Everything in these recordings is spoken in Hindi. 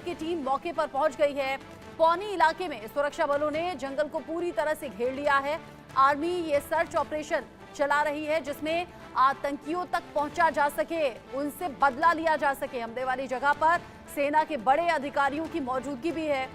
की टीम मौके पर पहुंच गई है। पौनी इलाके में सुरक्षा बलों ने जंगल को पूरी तरह से घेर लिया है। आर्मी ये सर्च ऑपरेशन चला रही है जिसमें आतंकियों तक पहुंचा जा सके, उनसे बदला लिया जा सके। हमले वाली जगह पर सेना के बड़े अधिकारियों की मौजूदगी भी है।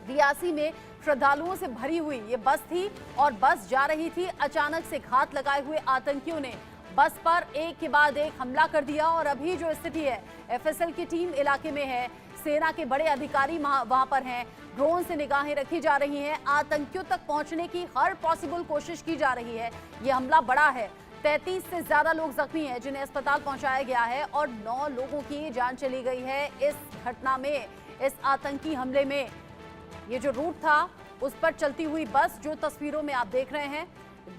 रियासी में श्रद्धालुओं से भरी हुई ये बस थी और बस जा रही थी। अचानक से घात लगाए हुए आतंकियों ने बस पर एक के बाद एक हमला कर दिया और अभी जो स्थिति है, एफएसएल की टीम इलाके में है, सेना के बड़े अधिकारी वहां पर हैं, ड्रोन से निगाहें रखी जा रही हैं, आतंकियों तक पहुंचने की हर पॉसिबल कोशिश की जा रही है। ये हमला बड़ा है। 33 से ज्यादा लोग जख्मी हैं जिन्हें अस्पताल पहुंचाया गया है और 9 लोगों की जान चली गई है इस घटना में, इस आतंकी हमले में। ये जो रूट था उस पर चलती हुई बस जो तस्वीरों में आप देख रहे हैं,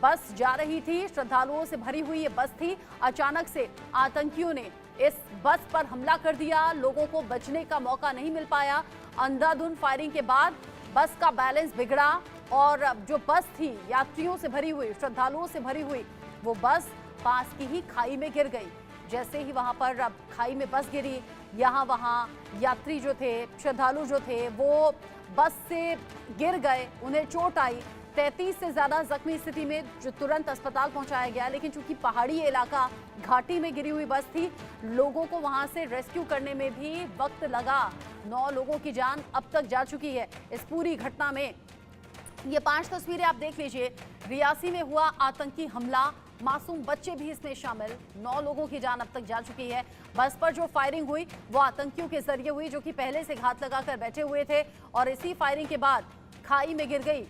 बस जा रही थी, श्रद्धालुओं से भरी हुई ये बस थी। अचानक से आतंकियों ने इस बस पर हमला कर दिया, लोगों को बचने का मौका नहीं मिल पाया। अंधाधुंध फायरिंग के बाद बस का बैलेंस बिगड़ा और जो बस थी यात्रियों से भरी हुई, श्रद्धालुओं से भरी हुई, वो बस पास की ही खाई में गिर गई। जैसे ही वहां पर अब खाई में बस गिरी, वहां यात्री जो थे, श्रद्धालु जो थे, वो बस से गिर गए, उन्हें चोट आई। 33 से ज्यादा जख्मी स्थिति में जो तुरंत अस्पताल पहुंचाया गया, लेकिन चूंकि पहाड़ी इलाका, घाटी में गिरी हुई बस थी, लोगों को वहां से रेस्क्यू करने में भी वक्त लगा। 9 लोगों की जान अब तक जा चुकी है इस पूरी घटना में। ये 5 तस्वीरें आप देख लीजिए। रियासी में हुआ आतंकी हमला, मासूम बच्चे भी इसमें शामिल, 9 लोगों की जान अब तक जा चुकी है। बस पर जो फायरिंग हुई वो आतंकियों के जरिए हुई, जो कि पहले से घात लगाकर बैठे हुए थे और इसी फायरिंग के बाद खाई में गिर गई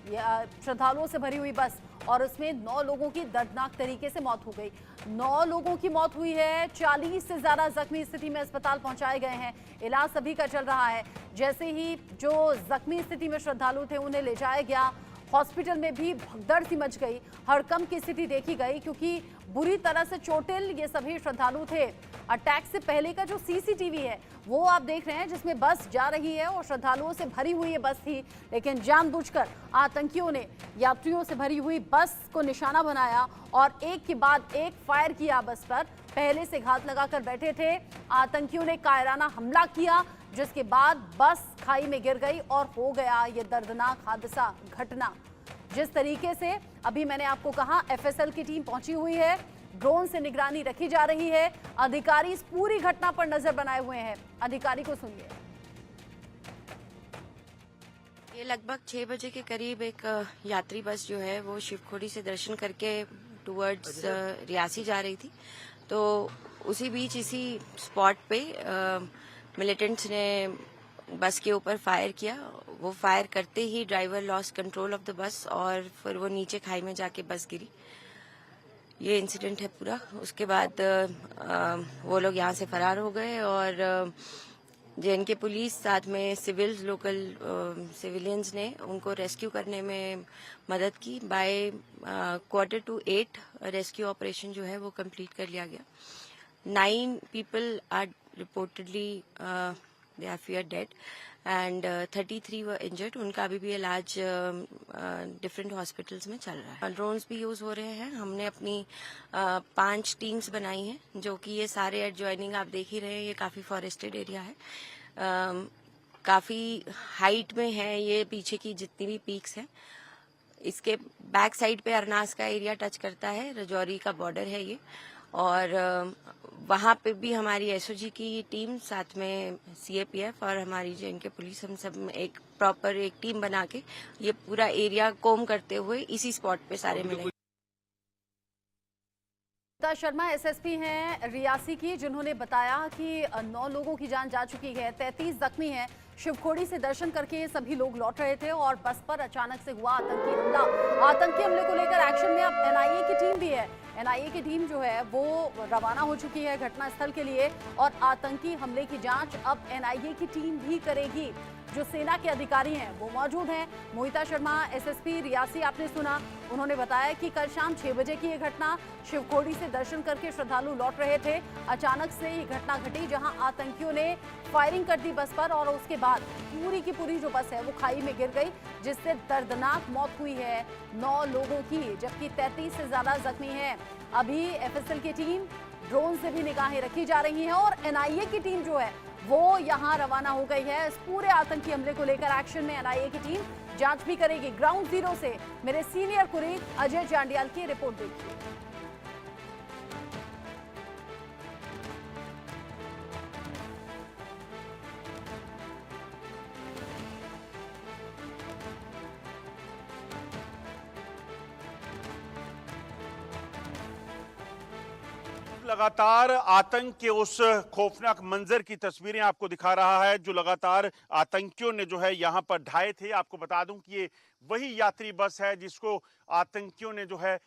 श्रद्धालुओं से भरी हुई बस और उसमें 9 लोगों की दर्दनाक तरीके से मौत हो गई। 9 लोगों की मौत हुई है, 40 से ज्यादा जख्मी स्थिति में अस्पताल पहुंचाए गए हैं। इलाज सभी का चल रहा है। जैसे ही जो जख्मी स्थिति में श्रद्धालु थे उन्हें ले जाया गया, हॉस्पिटल में भी भगदड़ सी मच गई, हड़कंप की स्थिति देखी गई क्योंकि बुरी तरह से चोटिल ये सभी श्रद्धालु थे। अटैक से पहले का जो सीसीटीवी है वो आप देख रहे हैं जिसमें बस जा रही है और श्रद्धालुओं से भरी हुई ये बस थी, लेकिन जानबूझकर आतंकियों ने यात्रियों से भरी हुई बस को निशाना बनाया और एक के बाद एक फायर किया बस पर। पहले से घात लगाकर बैठे थे आतंकियों ने कायराना हमला किया, जिसके बाद बस खाई में गिर गई और हो गया ये दर्दनाक हादसा, घटना। जिस तरीके से अभी मैंने आपको कहा, एफएसएल की टीम पहुंची हुई है, ड्रोन से निगरानी रखी जा रही है, अधिकारी इस पूरी घटना पर नजर बनाए हुए हैं। अधिकारी को सुनिए। ये लगभग 6 बजे के करीब एक यात्री बस जो है वो शिवखोड़ी से दर्शन करके टुवर्ड्स रियासी जा रही थी। तो उसी बीच इसी स्पॉट पे मिलिटेंट्स ने बस के ऊपर फायर किया। वो फायर करते ही driver lost control of the bus और फिर वो नीचे खाई में जाके बस गिरी। ये इंसिडेंट है पूरा। उसके बाद वो लोग यहाँ से फरार हो गए और जेएनके पुलिस साथ में सिविल्स, लोकल सिविलियंस ने उनको रेस्क्यू करने में मदद की। बाय 7:45 रेस्क्यू ऑपरेशन जो है वो कंप्लीट कर लिया गया। 9 people are reportedly they are feared dead and 33 were injured. उनका अभी भी इलाज डिफरेंट हॉस्पिटल्स में चल रहा है। ड्रोन्स भी यूज हो रहे हैं। हमने अपनी 5 टीम्स बनाई हैं, जो कि ये सारे एडजॉइनिंग आप देख ही रहे हैं। ये काफी फॉरेस्टेड एरिया है, काफी हाइट में है ये, पीछे की जितनी भी पीक्स हैं। इसके बैक साइड पे अरनास का एरिया टच करता है, रजौरी का बॉर्डर है ये। और वहाँ पे भी हमारी एसओजी की टीम, साथ में सीएपीएफ और हमारी जेएनके पुलिस, हम सब एक प्रॉपर एक टीम बना के ये पूरा एरिया कोम करते हुए इसी स्पॉट पे सारे मिले। शर्मा एसएसपी हैं रियासी की, जिन्होंने बताया कि 9 लोगों की जान जा चुकी है, 33 जख्मी हैं। शिवखोड़ी से दर्शन करके ये सभी लोग लौट रहे थे और बस पर अचानक से हुआ आतंकी हमला। आतंकी हमले को लेकर एक्शन में अब एनआईए की टीम भी है। एनआईए की टीम जो है वो रवाना हो चुकी है घटनास्थल के लिए और आतंकी हमले की जांच अब एनआईए की टीम भी करेगी। जो सेना के अधिकारी हैं वो मौजूद हैं। मोहिता शर्मा एसएसपी रियासी आपने सुना, उन्होंने बताया कि कल शाम 6 बजे की ये घटना, शिवखोड़ी से दर्शन करके श्रद्धालु लौट रहे थे। अचानक से ये घटना घटी जहां आतंकियों ने फायरिंग कर दी बस पर और उसके बाद पूरी की पूरी जो बस है वो खाई में गिर गई, जिससे दर्दनाक मौत हुई है 9 लोगों की, जबकि 33 से ज्यादा जख्मी हैं। अभी एफएसएल की टीम ड्रोन से भी निगाहें रखी जा रही हैं और एनआईए की टीम जो है वो यहां रवाना हो गई है। इस पूरे आतंकी हमले को लेकर एक्शन में एनआईए की टीम जांच भी करेगी। ग्राउंड जीरो से मेरे सीनियर कुलीग अजय जांडियाल की रिपोर्ट देखिए। लगातार आतंक के उस खौफनाक मंजर की तस्वीरें आपको दिखा रहा है जो लगातार आतंकियों ने जो है यहां पर ढाए थे। आपको बता दूं कि ये वही यात्री बस है जिसको आतंकियों ने जो है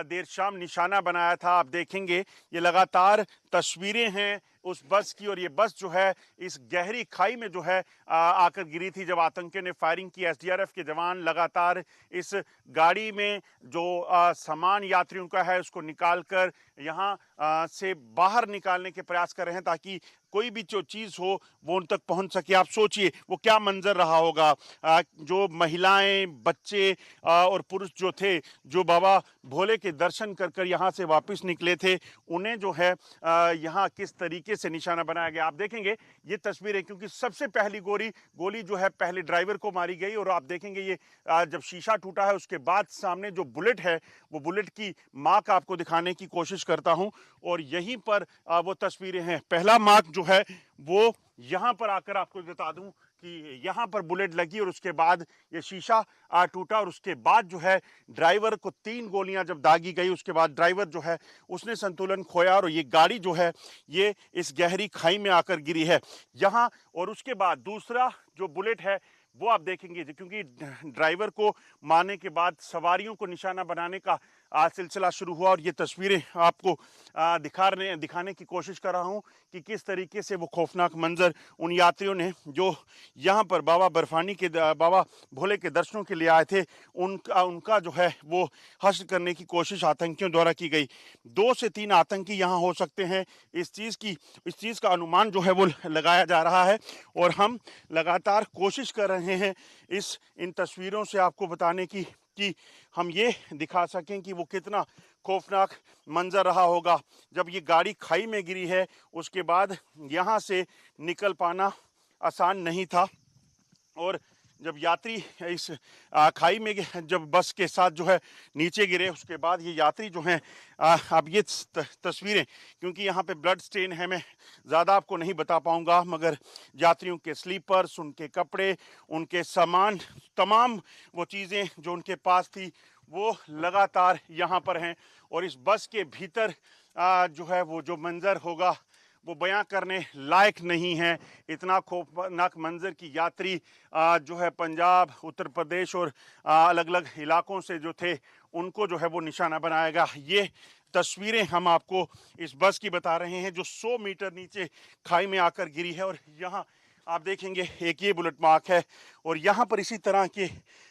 देर शाम निशाना बनाया था। आप देखेंगे ये लगातार तस्वीरें हैं उस बस की, और ये बस जो है इस गहरी खाई में जो है आकर गिरी थी। जब आतंकियों ने फायरिंग की, एसडीआरएफ के जवान लगातार इस गाड़ी में जो सामान यात्रियों का है उसको निकालकर यहाँ से बाहर निकालने के प्रयास कर रहे हैं ताकि कोई भी जो चीज़ हो वो उन तक पहुंच सके। आप सोचिए वो क्या मंजर रहा होगा। जो महिलाएं, बच्चे और पुरुष जो थे, जो बाबा भोले के दर्शन कर कर यहाँ से वापस निकले थे, उन्हें जो है यहाँ किस तरीके से निशाना बनाया गया। आप देखेंगे ये तस्वीरें, क्योंकि सबसे पहली गोली जो है पहले ड्राइवर को मारी गई, और आप देखेंगे ये जब शीशा टूटा है उसके बाद सामने जो बुलेट है वो बुलेट की मार्क आपको दिखाने की कोशिश करता हूं। और यहीं पर वो तस्वीरें हैं। पहला मार्क जो है वो यहां पर आकर आपको बता दूं कि यहां पर बुलेट लगी और उसके बाद ये शीशा टूटा, और उसके बाद जो है ड्राइवर को 3 गोलियां जब दागी गई उसके बाद ड्राइवर जो है उसने संतुलन खोया और ये गाड़ी जो है ये इस गहरी खाई में आकर गिरी है यहां। और उसके बाद दूसरा जो बुलेट है वो आप देखेंगे, क्योंकि ड्राइवर को मारने के बाद सवारियों को निशाना बनाने का सिलसिला शुरू हुआ। और ये तस्वीरें आपको दिखाने की कोशिश कर रहा हूं कि किस तरीके से वो खौफनाक मंजर उन यात्रियों ने जो यहाँ पर बाबा भोले के दर्शनों के लिए आए थे उनका जो है वो हश्र करने की कोशिश आतंकियों द्वारा की गई। 2 से 3 आतंकी यहाँ हो सकते हैं, इस चीज़ का अनुमान जो है वो लगाया जा रहा है। और हम लगातार कोशिश कर रहे हैं इन तस्वीरों से आपको बताने की कि हम ये दिखा सकें कि वो कितना खौफनाक मंजर रहा होगा जब ये गाड़ी खाई में गिरी है। उसके बाद यहाँ से निकल पाना आसान नहीं था, और जब यात्री इस खाई में जब बस के साथ जो है नीचे गिरे उसके बाद ये यात्री जो हैं, अब ये तस्वीरें क्योंकि यहाँ पे ब्लड स्टेन है, मैं ज़्यादा आपको नहीं बता पाऊँगा, मगर यात्रियों के स्लीपर्स, उनके कपड़े, उनके सामान, तमाम वो चीज़ें जो उनके पास थी वो लगातार यहाँ पर हैं। और इस बस के भीतर जो है वो जो मंजर होगा वो बयां करने लायक नहीं है। इतना खौफनाक मंजर की यात्री जो है पंजाब, उत्तर प्रदेश और अलग अलग इलाकों से जो थे उनको जो है वो निशाना बनाएगा। ये तस्वीरें हम आपको इस बस की बता रहे हैं जो 100 मीटर नीचे खाई में आकर गिरी है। और यहाँ आप देखेंगे एक ये बुलेट मार्क है, और यहाँ पर इसी तरह के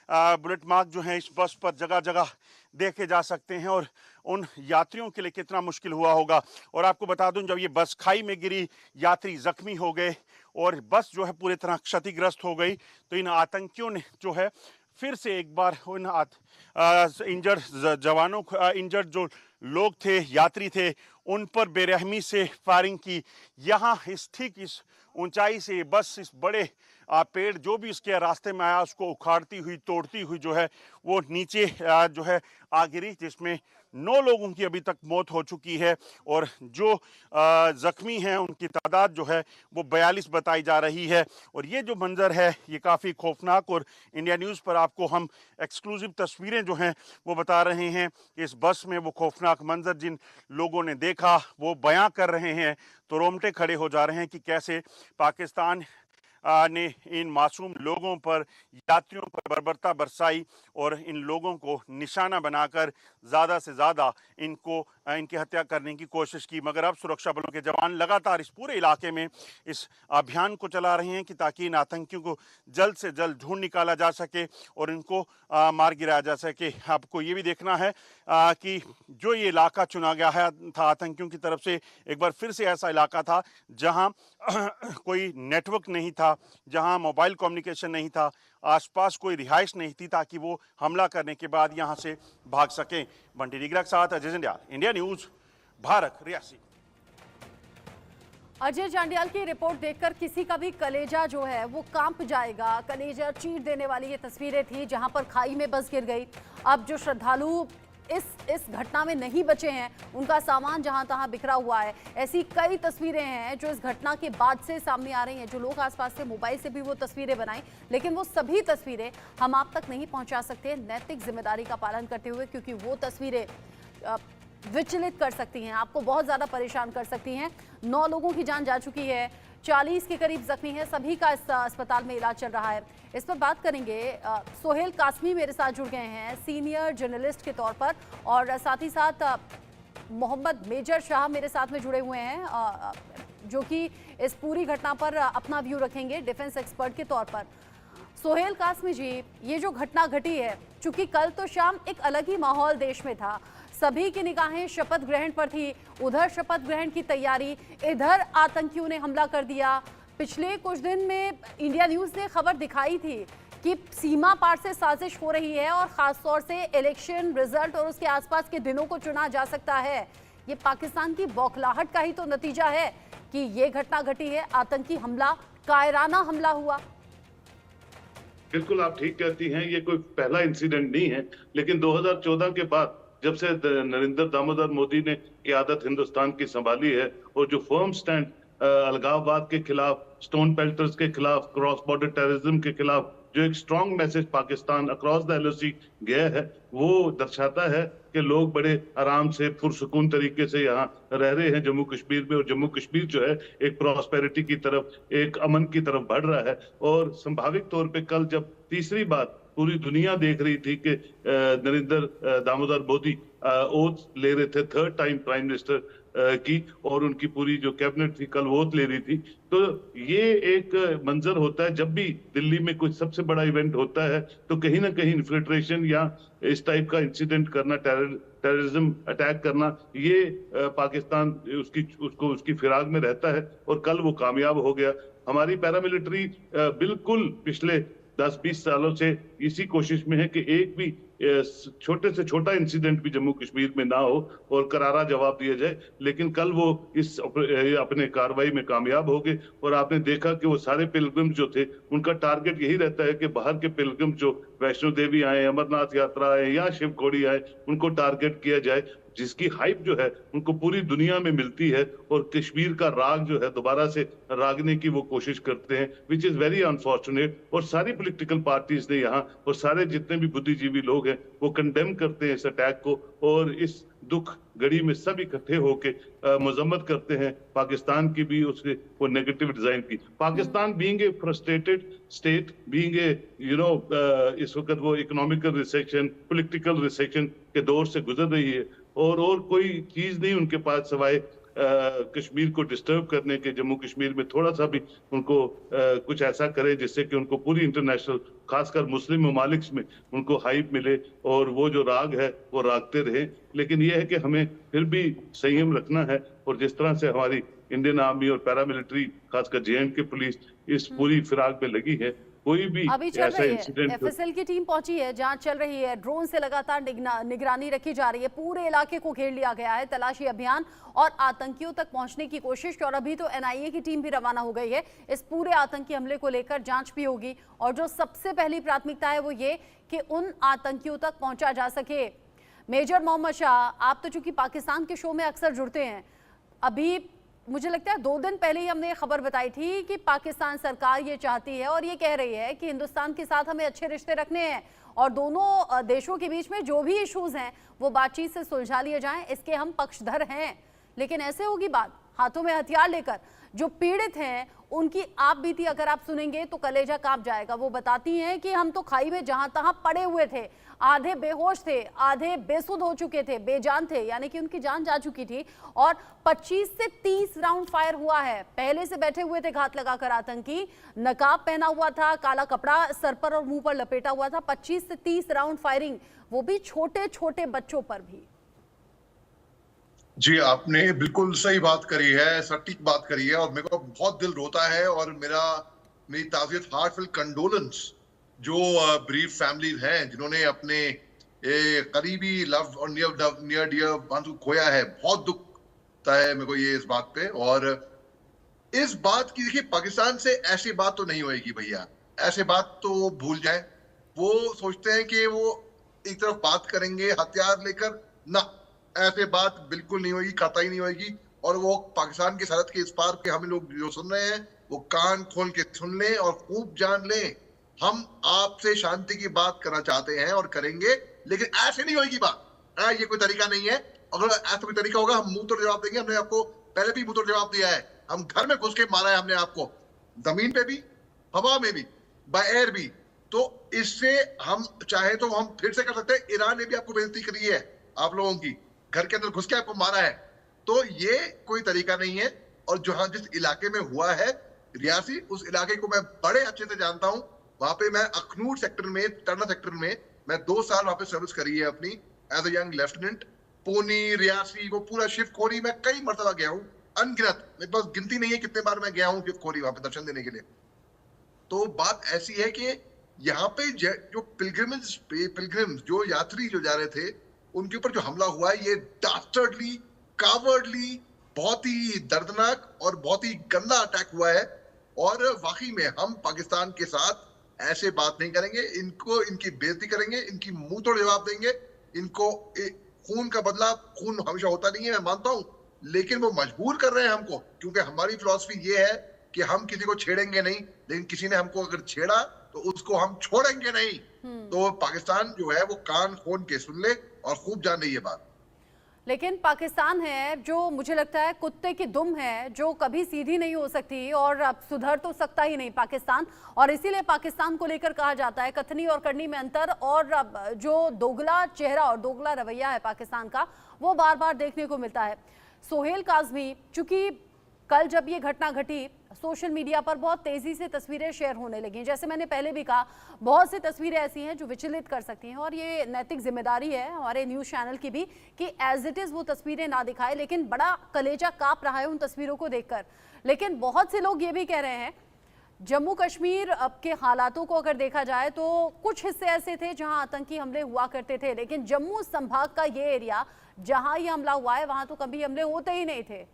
बुलेट मार्क जो हैं इस बस पर जगह जगह देखे जा सकते हैं। और उन यात्रियों के लिए कितना मुश्किल हुआ होगा। और आपको बता दूं, जब ये बस खाई में गिरी, यात्री जख्मी हो गए और बस जो है पूरी तरह क्षतिग्रस्त हो गई, तो इन आतंकियों ने जो है फिर से एक बार उन इंजर्ड जो लोग थे, यात्री थे, उन पर बेरहमी से फायरिंग की। यहाँ इस ऊंचाई से बस इस बड़े पेड़ जो भी इसके रास्ते में आया उसको उखाड़ती हुई, तोड़ती हुई जो है वो नीचे जो है आ गिरी, जिसमें 9 लोगों की अभी तक मौत हो चुकी है। और जो जख्मी हैं उनकी तादाद जो है वो 42 बताई जा रही है। और ये जो मंजर है ये काफ़ी खौफनाक, और इंडिया न्यूज़ पर आपको हम एक्सक्लूसिव तस्वीरें जो हैं वो बता रहे हैं। इस बस में वो खौफनाक मंजर जिन लोगों ने देखा वो बयां कर रहे हैं, तो रोंगटे खड़े हो जा रहे हैं कि कैसे पाकिस्तान ने इन मासूम लोगों पर, यात्रियों पर बर्बरता बरसाई और इन लोगों को निशाना बनाकर ज़्यादा से ज़्यादा इनकी हत्या करने की कोशिश की। मगर अब सुरक्षा बलों के जवान लगातार इस पूरे इलाके में इस अभियान को चला रहे हैं कि ताकि इन आतंकियों को जल्द से जल्द ढूंढ निकाला जा सके और इनको मार गिराया जा सके। आपको ये भी देखना है कि जो ये इलाका चुना गया है था आतंकियों की तरफ से, एक बार फिर से ऐसा इलाका था जहां कोई नेटवर्क नहीं था, जहां मोबाइल कम्युनिकेशन नहीं था, आसपास कोई रिहाइश नहीं थी, ताकि वो हमला करने के बाद यहां से भाग सकें। बंटी डिगरा के साथ अजय जंडियाल, इंडिया न्यूज़, भारत, रियासी। अजय जांडियाल की रिपोर्ट देखकर किसी का भी कलेजा जो है वो कांप जाएगा। कलेजा चीर देने वाली ये तस्वीरें थी जहां पर खाई में बस गिर गई। अब जो श्रद्धालु इस घटना में नहीं बचे हैं, उनका सामान जहां तहां बिखरा हुआ है। ऐसी कई तस्वीरें हैं जो इस घटना के बाद से सामने आ रही हैं। जो लोग आसपास से मोबाइल से भी वो तस्वीरें बनाई, लेकिन वो सभी तस्वीरें हम आप तक नहीं पहुंचा सकते नैतिक जिम्मेदारी का पालन करते हुए, क्योंकि वो तस्वीरें विचलित कर सकती हैं, आपको बहुत ज्यादा परेशान कर सकती हैं। 9 लोगों की जान जा चुकी है, 40 के करीब जख्मी है, सभी का इस अस्पताल में इलाज चल रहा है। इस पर बात करेंगे। सोहेल कासमी मेरे साथ जुड़ गए हैं सीनियर जर्नलिस्ट के तौर पर, और साथ ही साथ मोहम्मद मेजर शाह मेरे साथ में जुड़े हुए हैं, जो कि इस पूरी घटना पर अपना व्यू रखेंगे डिफेंस एक्सपर्ट के तौर पर। सोहेल कासमी जी, ये जो घटना घटी है, चूंकि कल तो शाम एक अलग ही माहौल देश में था, सभी की निगाहें शपथ ग्रहण पर थी। उधर शपथ ग्रहण की तैयारी, इधर आतंकियों ने हमला कर दिया। पिछले कुछ दिन में इंडिया न्यूज ने खबर दिखाई थी कि सीमा पार से साजिश हो रही है और खासतौर से इलेक्शन रिजल्ट और उसके आसपास के दिनों को चुना जा सकता है। ये पाकिस्तान की बौखलाहट का ही तो नतीजा है कि ये घटना घटी है, आतंकी हमला, कायराना हमला हुआ। बिल्कुल, आप ठीक कहती हैं, ये कोई पहला इंसिडेंट नहीं है, लेकिन 2014 के बाद जब से नरेंद्र दामोदर मोदी ने क़यादत हिंदुस्तान की संभाली है और जो फर्म स्टैंड अलगाववाद के खिलाफ, स्टोन पेल्टर्स के खिलाफ, क्रॉस बॉर्डर टेररिज्म के खिलाफ जो एक strong message Pakistan across the LOC गया है, वो दर्शाता है कि लोग बड़े आराम से पुरसुकून तरीके से यहाँ रह रहे हैं जम्मू कश्मीर में, और जम्मू कश्मीर जो है एक प्रॉस्पेरिटी की तरफ, एक अमन की तरफ बढ़ रहा है। और संभाविक तौर पे कल जब तीसरी बात पूरी दुनिया देख रही थी कि नरेंद्र दामोदर मोदी ओथ ले रहे थे, 3rd टाइम प्राइम मिनिस्टर की, और उनकी पूरी जो कैबिनेट थी कल ओथ ले रही थी, तो ये एक मंजर होता है जब भी दिल्ली में कुछ सबसे बड़ा इवेंट होता है तो कहीं ना कहीं इन्फिल्ट्रेशन या इस टाइप का इंसिडेंट करना, टेररिज्म अटैक करना, ये पाकिस्तान उसकी फिराक में रहता है, और कल वो कामयाब हो गया। हमारी पैरामिलिट्री बिल्कुल पिछले 10-20 सालों से इसी कोशिश में है कि एक भी छोटे से छोटा इंसिडेंट भी जम्मू कश्मीर में ना हो और करारा जवाब दिया जाए, लेकिन कल वो इस अपने कार्रवाई में कामयाब हो गए। और आपने देखा कि वो सारे पिलग्रिम्स जो थे, उनका टारगेट यही रहता है कि बाहर के पिलग्रिम्स जो वैष्णो देवी आए, अमरनाथ यात्रा आए या शिव खोड़ी आए, उनको टारगेट किया जाए, जिसकी हाइप जो है उनको पूरी दुनिया में मिलती है, और कश्मीर का राग जो है दोबारा से रागने की वो कोशिश करते हैं, विच इज वेरी अनफॉर्चुनेट। और सारी पॉलिटिकल पार्टीज ने यहाँ, और सारे जितने भी बुद्धिजीवी लोग हैं, वो कंडेम करते हैं इस अटैक को, और इस दुख घड़ी में सब इकट्ठे होके मजम्मत करते हैं पाकिस्तान की भी, उसके वो नेगेटिव डिजाइन की। Pakistan being a frustrated state, being a इस वक्त वो इकोनॉमिकल रिसेशन, पॉलिटिकल रिसेशन के दौर से गुजर रही है, और कोई चीज नहीं उनके पास सिवाय कश्मीर को डिस्टर्ब करने के, जम्मू कश्मीर में थोड़ा सा भी उनको कुछ ऐसा करे जिससे कि उनको पूरी इंटरनेशनल, खासकर मुस्लिम ममालिक में उनको हाइप मिले और वो जो राग है वो रागते रहे। लेकिन ये है कि हमें फिर भी संयम रखना है, और जिस तरह से हमारी इंडियन आर्मी और पैरामिलिट्री, खासकर जे.एंड.के पुलिस इस पूरी फिराक में लगी है, कोई भी अभी चल रही है। एफएसएल की टीम पहुंची है, जांच चल रही है, ड्रोन से लगातार निगरानी रखी जा रही है, पूरे इलाके को घेर लिया गया है, तलाशी अभियान और आतंकियों तक पहुंचने की कोशिश। और अभी तो एनआईए की टीम भी रवाना हो गई है। इस पूरे आतंकी हमले को लेकर जांच भी होगी, और जो सबसे पहली प्राथमिकता है वो ये कि उन आतंकियों तक पहुंचा जा सके। मेजर मोहम्मद शाह, आप तो चूंकि पाकिस्तान के शो में अक्सर जुड़ते हैं, अभी मुझे लगता है 2 दिन पहले ही हमने ये खबर बताई थी कि पाकिस्तान सरकार ये चाहती है और ये कह रही है कि हिंदुस्तान के साथ हमें अच्छे रिश्ते रखने हैं, और दोनों देशों के बीच में जो भी इश्यूज हैं वो बातचीत से सुलझा लिए जाएं, इसके हम पक्षधर हैं। लेकिन ऐसे होगी बात, हाथों में हथियार लेकर जो पीड़ित हैं उनकी आप बीती अगर आप सुनेंगे तो कलेजा कांप जाएगा। वो बताती हैं कि हम तो खाई में जहां तहां पड़े हुए थे, आधे बेहोश थे, आधे बेसुध हो चुके थे, बेजान थे, यानी कि उनकी जान जा चुकी थी, और 25 से 30 राउंड फायर हुआ है। पहले से बैठे हुए थे घात लगाकर आतंकी, नकाब पहना हुआ था, काला कपड़ा सर पर और मुंह पर लपेटा हुआ था। 25 से 30 राउंड फायरिंग, वो भी छोटे छोटे बच्चों पर भी। जी, आपने बिल्कुल सही बात करी है, सटीक बात करी है, और मेरे को बहुत दिल रोता है, और मेरी ताज़ियत, हार्टफुल कंडोलेंस जो ब्रीफ फैमिली हैं जिन्होंने अपने करीबी लव और नियर डियर वन को खोया है। बहुत दुख होता है मेरे को ये इस बात पे, और इस बात की, देखिए पाकिस्तान से ऐसी बात तो नहीं होएगी भैया, ऐसे बात तो भूल जाए। वो सोचते हैं कि वो एक तरफ बात करेंगे हथियार लेकर, ना, ऐसे बात बिल्कुल नहीं होगी, कतई नहीं होगी। और वो पाकिस्तान की सरहद के इस पार के हम लोग जो सुन रहे हैं वो कान खोल के सुन लें और खूब जान लें, हम आपसे शांति की बात करना चाहते हैं और करेंगे, लेकिन ऐसे नहीं होगी बात। ये कोई तरीका नहीं है। अगर ऐसा कोई तरीका होगा हम मुंह तोड़ जवाब देंगे। हमने आपको पहले भी मुंह तोड़ जवाब दिया है। हम घर में घुस के मारा है हमने आपको, जमीन पे भी, हवा में भी, बाय एयर भी। तो इससे हम चाहे तो हम फिर से कर सकते हैं। ईरान ने भी आपको बेइज्जती करी है, आप लोगों की, घर के अंदर घुस के आपको मारा है। तो ये कोई तरीका नहीं है। और जहां जिस इलाके में हुआ है रियासी, उस इलाके को मैं बड़े अच्छे से जानता हूं। वहां पे मैं अखनूर सेक्टर में, टर्ना सेक्टर में मैं 2 साल वहां पे सर्विस करी है अपनी as a young lieutenant. Pouni, Reasi, वो पूरा शिवखोरी में कई मरतबा गया हूं, अनगिनत, मेरे पास गिनती नहीं है कितने बार मैं गया हूं शिवखोरी वहां पे दर्शन देने के लिए। तो बात ऐसी है कि यहाँ पे जो पिलग्रिम्स जो यात्री जो जा रहे थे, उनके ऊपर जो हमला हुआ है, ये डास्टर्डली, कावर्डली, बहुत ही दर्दनाक और बहुत ही गंदा अटैक हुआ है। और वाकई में हम पाकिस्तान के साथ ऐसे बात नहीं करेंगे, इनको, इनकी बेइज्जती करेंगे, इनकी मुंह तोड़ जवाब देंगे। इनको खून का बदला, खून हमेशा होता नहीं है, मैं मानता हूं, लेकिन वो मजबूर कर रहे हैं हमको, क्योंकि हमारी फिलॉसफी ये है कि हम किसी को छेड़ेंगे नहीं, लेकिन किसी ने हमको अगर छेड़ा तो उसको हम छोड़ेंगे नहीं। तो पाकिस्तान जो है वो कान खोल के सुन ले और खूब जान ले ये बात। लेकिन पाकिस्तान है जो मुझे लगता है कुत्ते की दुम है, जो कभी सीधी नहीं हो सकती और अब सुधर तो सकता ही नहीं पाकिस्तान। और इसीलिए पाकिस्तान को लेकर कहा जाता है कथनी और करनी में अंतर, और अब जो दोगला चेहरा और दोगला रवैया है पाकिस्तान का, वो बार बार देखने को मिलता है। सोहेल काज़मी, चूंकि कल जब ये घटना घटी, सोशल मीडिया पर बहुत तेजी से तस्वीरें शेयर होने लगी। जैसे मैंने पहले भी कहा, बहुत सी तस्वीरें ऐसी हैं जो विचलित कर सकती हैं, और ये नैतिक जिम्मेदारी है हमारे न्यूज़ चैनल की भी कि एज इट इज़ वो तस्वीरें ना दिखाए। लेकिन बड़ा कलेजा कांप रहा है उन तस्वीरों को देखकर। लेकिन बहुत से लोग ये भी कह रहे हैं, जम्मू कश्मीर अब के हालातों को अगर देखा जाए तो कुछ हिस्से ऐसे थे जहां आतंकी हमले हुआ करते थे, लेकिन जम्मू संभाग का ये एरिया जहां ये हमला हुआ है, वहां तो कभी हमले होते ही नहीं थे।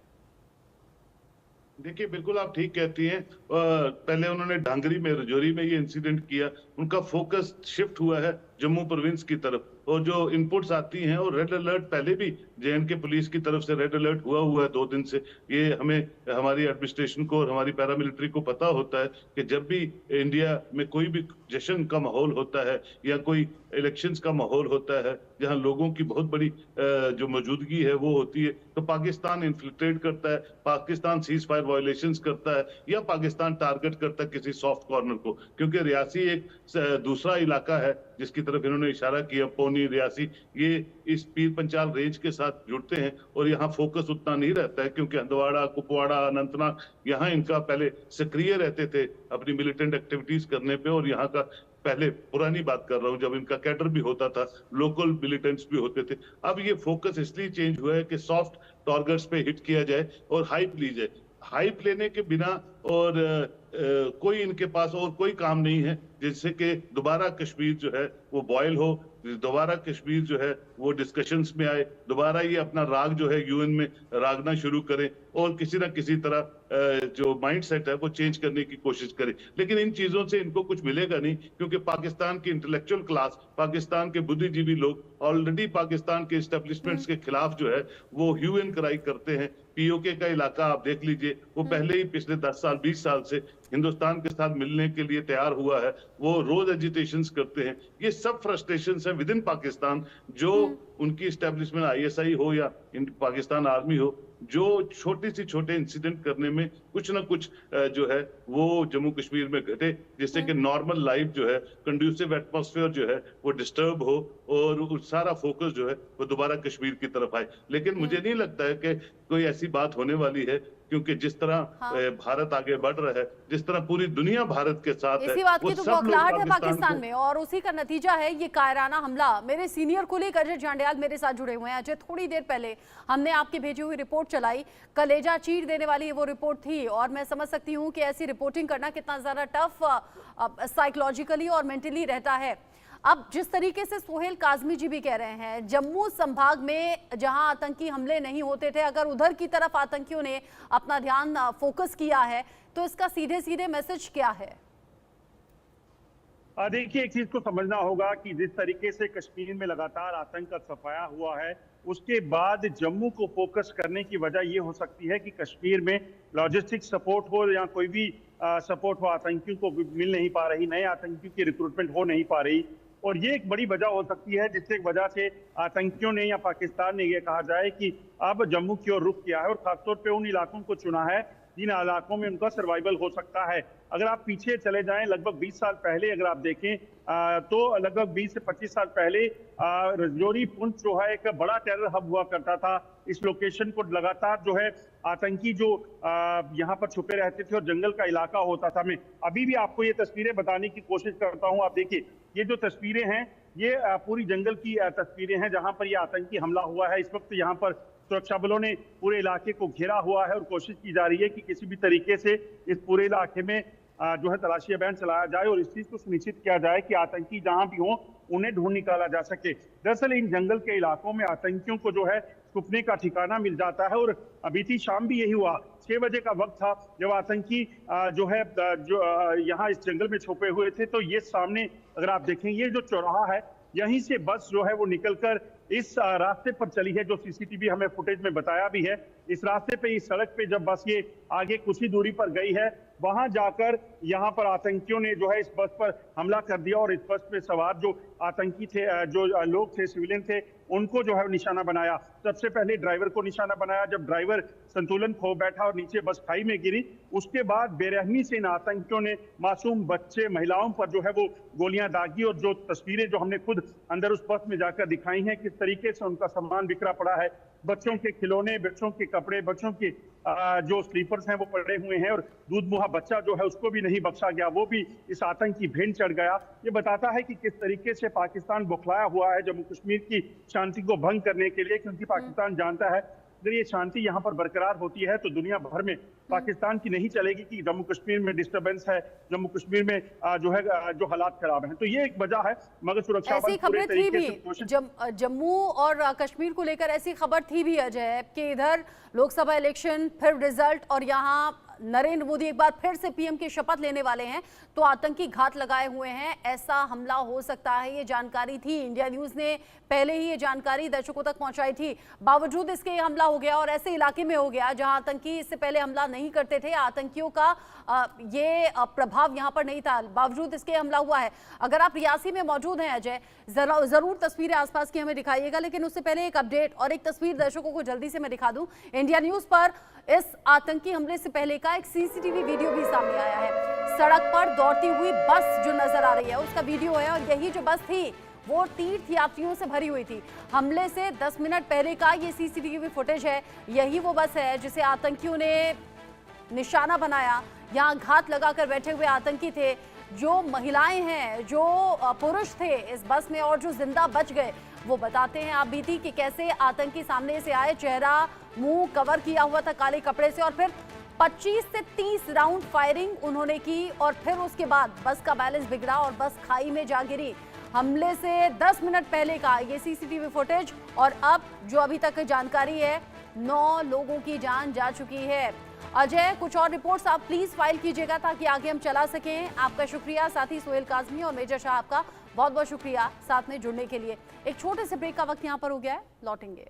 देखिए, बिल्कुल आप ठीक कहती हैं। पहले उन्होंने ढांगरी में, रजौरी में ये इंसिडेंट किया, उनका फोकस शिफ्ट हुआ है जम्मू प्रोविंस की तरफ। और जो इनपुट्स आती हैं, और रेड अलर्ट पहले भी जेएंडके पुलिस की तरफ से रेड अलर्ट हुआ है 2 दिन से। ये हमें, हमारी एडमिनिस्ट्रेशन को और हमारी पैरामिलिट्री को पता होता है कि जब भी इंडिया में कोई भी जश्न का माहौल होता है या कोई इलेक्शंस का माहौल होता है, जहां लोगों की बहुत बड़ी जो मौजूदगी है वो होती है, तो पाकिस्तान इन्फिल्ट्रेट करता है, पाकिस्तान सीज फायर वायलेशंस करता है, या पाकिस्तान टारगेट करता है किसी सॉफ्ट कॉर्नर को। क्योंकि रियासी एक दूसरा इलाका है जिसकी तरफ इन्होंने इशारा किया, पोनी, रियासी, ये इस पीर पंचाल रेंज के साथ जुड़ते हैं। और यहाँ फोकस उतना नहीं रहता है, क्योंकि हंदवाड़ा, कुपवाड़ा, अनंतनाग, यहाँ इनका पहले सक्रिय रहते थे अपनी मिलिटेंट एक्टिविटीज करने पे। और यहाँ का, पहले पुरानी बात कर रहा हूँ, जब इनका कैडर भी होता था, लोकल मिलिटेंट्स भी होते थे। अब ये फोकस इसलिए चेंज हुआ है कि सॉफ्ट टारगेट्स पे हिट किया जाए और हाइप ली जाए। हाइप लेने के बिना और कोई इनके पास और कोई काम नहीं है, जिससे कि दोबारा कश्मीर जो है वो बॉयल हो, दोबारा कश्मीर जो है वो डिस्कशंस में आए, दोबारा ये अपना राग जो है यूएन में रागना शुरू करें, और किसी ना किसी तरह जो माइंडसेट है वो चेंज करने की कोशिश करें। लेकिन इन चीजों से इनको कुछ मिलेगा नहीं, क्योंकि पाकिस्तान की इंटेलेक्चुअल क्लास, पाकिस्तान के बुद्धिजीवी लोग ऑलरेडी पाकिस्तान के एस्टेब्लिशमेंट्स के खिलाफ जो है वो ह्यू एंड क्राई करते हैं। पीओके का इलाका आप देख लीजिए, वो पहले ही पिछले 10 साल 20 साल से हिंदुस्तान के साथ मिलने के लिए तैयार हुआ है, वो रोज एजिटेशंस करते हैं। ये सब फ्रस्ट्रेशंस है विद इन पाकिस्तान, जो उनकी एस्टेब्लिशमेंट आईएसआई हो या पाकिस्तान आर्मी हो, जो छोटे इंसिडेंट करने में कुछ ना कुछ जो है वो जम्मू कश्मीर में घटे, जिससे कि नॉर्मल लाइफ जो है, कंड्यूसिव एटमॉस्फेयर जो है वो डिस्टर्ब हो, और सारा फोकस जो है वो दोबारा कश्मीर की तरफ आए। लेकिन मुझे नहीं लगता है कि कोई ऐसी बात होने वाली है, क्योंकि जिस तरह भारत आगे बढ़ रहा है, जिस तरह पूरी दुनिया भारत के साथ है, इसी बात की तो बौखलाहट है पाकिस्तान में, और उसी का नतीजा है ये कायराना हमला। मेरे सीनियर कुलीग अजय जांडियाल मेरे साथ जुड़े हुए हैं। अजय, थोड़ी देर पहले हमने आपकी भेजी हुई रिपोर्ट चलाई, कलेजा चीर देने वाली वो रिपोर्ट थी, और मैं समझ सकती हूँ कि ऐसी रिपोर्टिंग करना कितना ज्यादा टफ साइकोलॉजिकली और मेंटली रहता है। अब जिस तरीके से सोहेल काजमी जी भी कह रहे हैं, जम्मू संभाग में जहां आतंकी हमले नहीं होते थे, अगर उधर की तरफ आतंकियों ने अपना ध्यान फोकस किया है तो इसका सीधे सीधे मैसेज क्या है? देखिए, एक चीज को समझना होगा कि जिस तरीके से कश्मीर में लगातार आतंक का सफाया हुआ है, उसके बाद जम्मू को फोकस करने की वजह ये हो सकती है कि कश्मीर में लॉजिस्टिक सपोर्ट हो या कोई भी सपोर्ट हो, आतंकियों को मिल नहीं पा रही, नए आतंकियों की रिक्रूटमेंट हो नहीं पा रही। और ये एक बड़ी वजह हो सकती है जिससे वजह से आतंकियों ने या पाकिस्तान ने ये कहा जाए कि अब जम्मू की ओर रुख किया है और खासतौर पे उन इलाकों को चुना है जिन इलाकों में उनका सर्वाइवल हो सकता है। अगर आप पीछे चले जाएं लगभग 20 साल पहले, अगर आप देखें तो लगभग 20 से 25 साल पहले रजौरी पुंछ जो है एक बड़ा टेरर हब हुआ करता था। इस लोकेशन को लगातार जो है आतंकी जो यहाँ पर छुपे रहते थे और जंगल का इलाका होता था। मैं अभी भी आपको ये तस्वीरें बताने की कोशिश करता हूँ। आप देखिए, ये जो तस्वीरें हैं ये पूरी जंगल की तस्वीरें हैं जहाँ पर ये आतंकी हमला हुआ है। इस वक्त यहाँ पर सुरक्षा बलों ने पूरे इलाके को घेरा हुआ है और कोशिश की जा रही है कि किसी भी तरीके से इस पूरे इलाके में जो है तलाशी अभियान चलाया जाए और इस चीज को सुनिश्चित किया जाए कि आतंकी जहां भी हो उन्हें ढूंढ निकाला जा सके। दरअसल इन जंगल के इलाकों में आतंकियों को जो है छुपने का ठिकाना मिल जाता है और बीती शाम भी यही हुआ। 6 बजे का वक्त था जब आतंकी जो है जो यहाँ इस जंगल में छुपे हुए थे। तो ये सामने अगर आप देखें, ये जो चौराहा है, यहीं से बस जो है वो निकलकर इस रास्ते पर चली है, जो सीसीटीवी हमें फुटेज में बताया भी है। इस रास्ते पे, इस सड़क पे जब बस ये आगे कुछ ही दूरी पर गई है, वहां जाकर यहाँ पर आतंकियों ने जो है इस बस पर हमला कर दिया और इस बस पे सवार जो आतंकी थे, जो लोग थे, सिविलियन थे, उनको जो है निशाना बनाया। सबसे पहले ड्राइवर को निशाना बनाया। जब ड्राइवर संतुलन खो बैठा और नीचे बस खाई में गिरी, उसके बाद बेरहमी से इन आतंकियों ने मासूम बच्चे, महिलाओं पर जो है वो गोलियां दागी। और जो तस्वीरें जो हमने खुद अंदर उस बस में जाकर दिखाई हैं, किस तरीके से उनका सामान बिखरा पड़ा है, बच्चों के खिलौने, बच्चों के कपड़े, बच्चों के जो स्लीपर्स हैं वो पड़े हुए हैं और दूध मुहा बच्चा जो है उसको भी नहीं बख्शा गया, वो भी इस आतंक की भेंट चढ़ गया। ये बताता है कि किस तरीके से पाकिस्तान बौखलाया हुआ है जम्मू कश्मीर की शांति को भंग करने के लिए, क्योंकि पाकिस्तान जानता है अगर ये शांति यहाँ पर बरकरार होती है तो दुनिया भर में पाकिस्तान की नहीं चलेगी कि जम्मू कश्मीर में डिस्टर्बेंस है, जम्मू कश्मीर में जो है जो हालात खराब हैं। तो ये एक वजह है, मगर सुरक्षा ऐसी खबरें थी भी जम्मू और कश्मीर को लेकर, ऐसी खबर थी भी अजय कि इधर लोकसभा इलेक्शन, फिर रिजल्ट और यहाँ नरेंद्र मोदी एक बार फिर से पीएम की शपथ लेने वाले हैं तो आतंकी घात लगाए हुए हैं, ऐसा हमला हो सकता है, ये जानकारी थी। इंडिया न्यूज ने पहले ही ये जानकारी दर्शकों तक पहुंचाई थी। बावजूद इसके ये हमला हो गया और ऐसे इलाके में हो गया जहां आतंकी इससे पहले हमला नहीं करते थे, आतंकियों का ये प्रभाव यहां पर नहीं था, बावजूद इसके हमला हुआ है। अगर आप रियासी में मौजूद हैं अजय, जरूर तस्वीरें आसपास की हमें दिखाइएगा, लेकिन उससे पहले एक अपडेट और एक तस्वीर दर्शकों को जल्दी से मैं दिखा दूं। इंडिया न्यूज पर इस आतंकी हमले से पहले का एक सीसीटीवी वीडियो भी सामने आया है। सड़क पर दौड़ती हुई बस जो नजर आ रही है उसका वीडियो है और यही जो बस थी वो तीर्थ यात्रियों से भरी हुई थी। हमले से 10 मिनट पहले का ये सीसीटीवी फुटेज है। यही वो बस है जिसे आतंकियों ने निशाना बनाया। यहाँ घात लगाकर बैठे हुए आतंकी थे। जो महिलाएं हैं, जो पुरुष थे इस बस में और जो जिंदा बच गए, वो बताते हैं आप बीती कि कैसे आतंकी सामने से आए, चेहरा मुंह कवर किया हुआ था काले कपड़े से और फिर 25 से 30 राउंड फायरिंग उन्होंने की और फिर उसके बाद बस का बैलेंस बिगड़ा और बस खाई में जा गिरी। हमले से 10 मिनट पहले का ये सीसीटीवी फुटेज और अब जो अभी तक जानकारी है 9 लोगों की जान जा चुकी है। अजय, कुछ और रिपोर्ट्स आप प्लीज फाइल कीजिएगा ताकि आगे हम चला सकें। आपका शुक्रिया। साथ ही सोहेल काजमी और मेजर शाह आपका बहुत बहुत शुक्रिया साथ में जुड़ने के लिए। एक छोटे से ब्रेक का वक्त यहाँ पर हो गया है, लौटेंगे।